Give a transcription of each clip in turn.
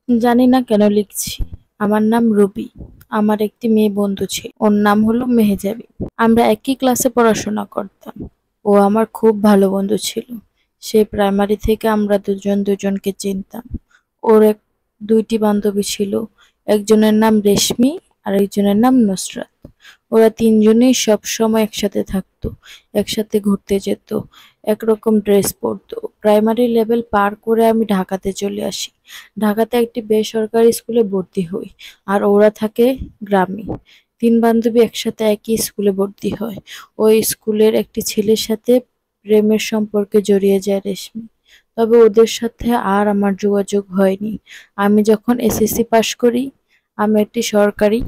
জানি না কেন লিখছি। আমার নাম রুবি। আমার একটি মেয়ে বন্ধু ছিল। ওর নাম হলো মেহেজাবি। আমরা একই ক্লাসে পড়াশোনা করতাম। ও আমার খুব ভালো বন্ধু ছিল। সেই প্রাইমারি থেকে আমরা দুজন দুজনকে চিনতাম। ওর দুইটি বান্ধবী ছিল। একজনের নাম রেশমি আর একজনের নাম নুসরাত। ওরা তিনজনেই সবসময় একসাথে থাকতো, একসাথে ঘুরতে যেত, একরকম ড্রেস পরতো। প্রাইমারি লেভেল পার করে আমি ঢাকাতে চলে আসি। ঢাকাতে একটি বেসরকারি স্কুলে ভর্তি হই, আর ওরা থাকে গ্রামে। তিন বান্ধবী একসাথে একই স্কুলে ভর্তি হয়। ওই স্কুলের একটি ছেলের সাথে প্রেমের সম্পর্কে জড়িয়ে যায় রেশমি। তবে ওদের সাথে আর আমার যোগাযোগ হয়নি। আমি যখন এসএসসি পাশ করি, আমি একটি সরকারি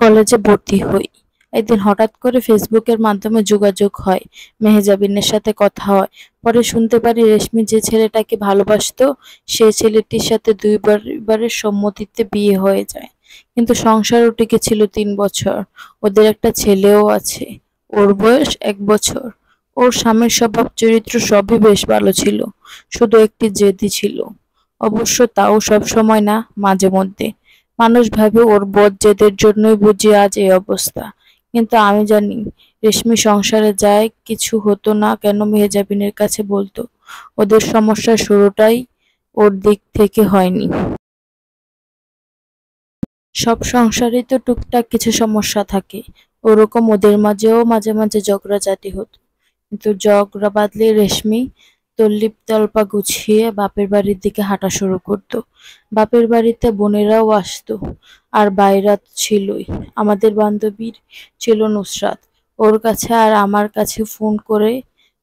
কলেজে ভর্তি হই। একদিন হঠাৎ করে ফেসবুকের মাধ্যমে যোগাযোগ হয়, মেহজাবিনের সাথে কথা হয়। পরে শুনতে পারি রেশমি যে ছেলেটাকে ভালোবাসতো, সেই ছেলেটির সাথে দুই পরিবারের সম্মতিতে বিয়ে হয়ে যায়। কিন্তু সংসারও টিকেছিল 3 বছর। ওদের একটা ছেলেও আছে। ওর বয়স 1 বছর। ওর স্বামীর স্বভাব চরিত্র সবই বেশ ভালো ছিল, শুধু একটি জেদি ছিল। অবশ্য তাও সব সময় না, মাঝে মধ্যে। মানুষ ভাবে ওর বদ জেদের জন্যই বুঝি আজ এই অবস্থা। কিন্তু আমি জানি, রেশমি সংসারে যায় কিছু হতো না কেন মেহজাবিনের কাছে বলতো। ওদের সমস্যার শুরুটাই ওর দিক থেকে হয়নি। সব সংসারেই তো টুকটাক কিছু সমস্যা থাকে। ওরকম ওদের মাঝেও মাঝে মাঝে ঝগড়াঝাটি হতো। কিন্তু ঝগড়া বাঁধলে রেশমি তল্লিপ তল্পা গুছিয়ে বাপের বাড়ির দিকে হাঁটা শুরু করতো। বাপের বাড়িতে বোনেরাও আসতো, আর বাইরা তো ছিলই। আমাদের বান্ধবীর ছিল নুসরাত। ওর কাছে আর আমার কাছে ফোন করে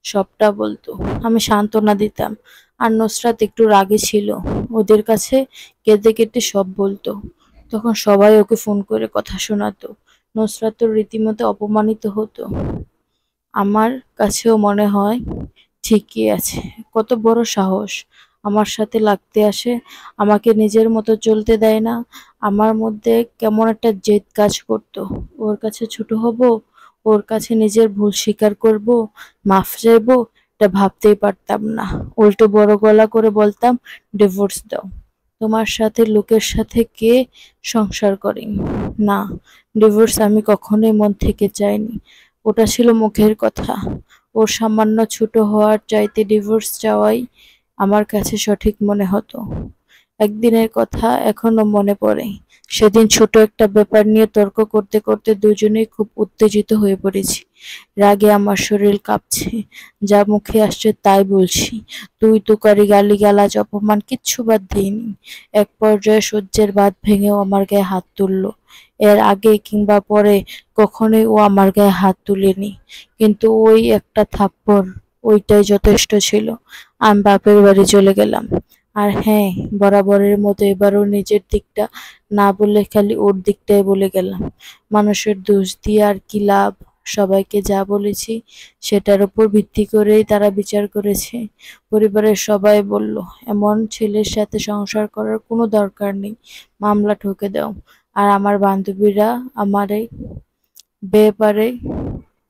সবটা বলতো। আমি সান্ত্বনা দিতাম। আর নুসরাত একটু রাগী ছিল। ওদের কাছে কেঁদে কেটে সব বলতো। তখন সবাই ওকে ফোন করে কথা শোনাতো। নুসরাত তো রীতিমতো অপমানিত হতো। আমার কাছেও মনে হয় ঠিকই আছে, কত বড় সাহস! আমার সাথে লাগতে আসে, আমাকে নিজের মতো চলতে দেয় না। আমার মধ্যে কেমন একটা জেদ কাজ করতো। ওর কাছে ছোট হব, ওর কাছে নিজের ভুল স্বীকার করব, মাফ চাইবো, এটা ভাবতেই পারতাম না। উল্টো বড় গলা করে বলতাম, ডিভোর্স দাও। তোমার সাথে লোকের সাথে কে সংসার করে? না, ডিভোর্স আমি কখনোই মন থেকে চাইনি। ওটা ছিল মুখের কথা। ওর সামান্য ছোট হওয়ার চাইতে ডিভোর্স চাওয়াই আমার কাছে সঠিক মনে হতো। একদিনের কথা এখনো মনে পড়ে। সেদিন ছোট একটা ব্যাপার নিয়ে তর্ক করতে করতে দুজনেই খুব উত্তেজিত হয়ে পড়েছি। রাগে আমার শরীর কাঁপছে। যা মুখে আসছে তাই বলছি। তুই তুকারি গালিগালাজ অপমান কিচ্ছু বাদ দিইনি। এক পর্যায়ে সহ্যের বাঁধ ভেঙেও আমার গায়ে হাত তুলল। এর আগে কিংবা পরে কখনোই ও আমার গায়ে হাত তুলেনি। কিন্তু ওই একটা থাপ্পড়, ওইটাই যথেষ্ট ছিল। আমি বাপের বাড়ি চলে গেলাম। আর হ্যাঁ, বরাবরের মতো এবারও নিজের দিকটা না বলে খালি ওর দিকটাই বলে গেলাম। মানুষের দোষ দিয়ে আর কি লাভ? সবাইকে যা বলেছি সেটার উপর ভিত্তি করেই তারা বিচার করেছে। পরিবারের সবাই বলল, এমন ছেলের সাথে সংসার করার কোনো দরকার নেই, মামলা ঠুকে দাও। আর আমার বান্ধবীরা আমার এই ব্যাপারে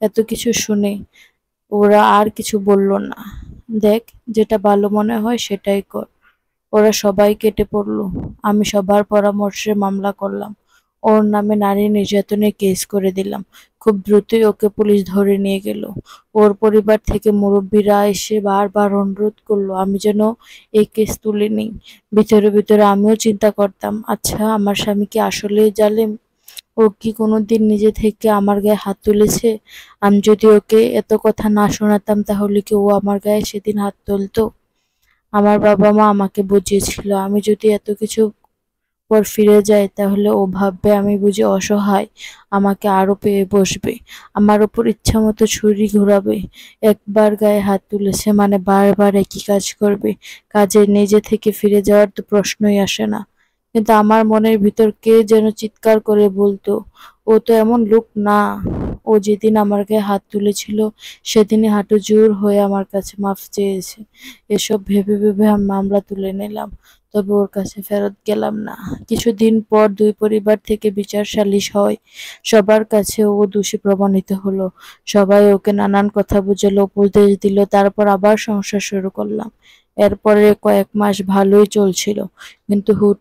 এত কিছু শুনে ওরা আর কিছু বলল না। দেখ, যেটা ভালো মনে হয় সেটাই কর। ওরা সবাই কেটে পড়ল। আমি সবার পরামর্শে মামলা করলাম। ওর নামে নারী নির্যাতনের কেস করে দিলাম। খুব দ্রুতই ওকে পুলিশ ধরে নিয়ে গেল। ওর পরিবার থেকে মুরব্বীরা এসে বারবার অনুরোধ করলো আমি যেন এই কেস তুলে নিই। ভিতরে ভিতরে আমিও চিন্তা করতাম, আচ্ছা আমার স্বামী কি আসলেই জালেম? ও কি কোনোদিন নিজে থেকে আমার গায়ে হাত তুলেছে? আমি যদি ওকে এত কথা না শোনাতাম তাহলে কি ও আমার গায়ে সেদিন হাত তুলতো? আমার বাবা মা আমাকে বুঝিয়েছিল, আমি যদি এত কিছু পর ফিরে যাই তাহলে ও ভাববে আমি বুঝি অসহায়, আমাকে আরো পেয়ে বসবে, আমার উপর ইচ্ছামতো ছুরি ঘোরাবে। একবার গায়ে হাত তুলেছে মানে বারবার একই কাজ করবে। কাজে নিজে থেকে ফিরে যাওয়ার তো প্রশ্নই আসে না। কিন্তু আমার মনের ভিতর কে যেন চিৎকার করে বলতো, ও তো এমন লোক না। ও যেদিন আমার গায়ে হাত তুলেছিল সেদিনই হাঁটু জোর হয়ে আমার কাছে মাফ চেয়েছে। এসব ভেবে ভেবে আমি মামলা তুলে নিলাম। তবে ওর কাছে ফেরত গেলাম না। কিছুদিন পর দুই পরিবার থেকে বিচার সালিশ হয়। সবার কাছে ও দোষী প্রমাণিত হলো। সবাই ওকে নানান কথা বুঝালো, উপদেশ দিল। তারপর আবার সংসার শুরু করলাম। এরপরে কয়েক মাস ভালোই চলছিল। কিন্তু হুট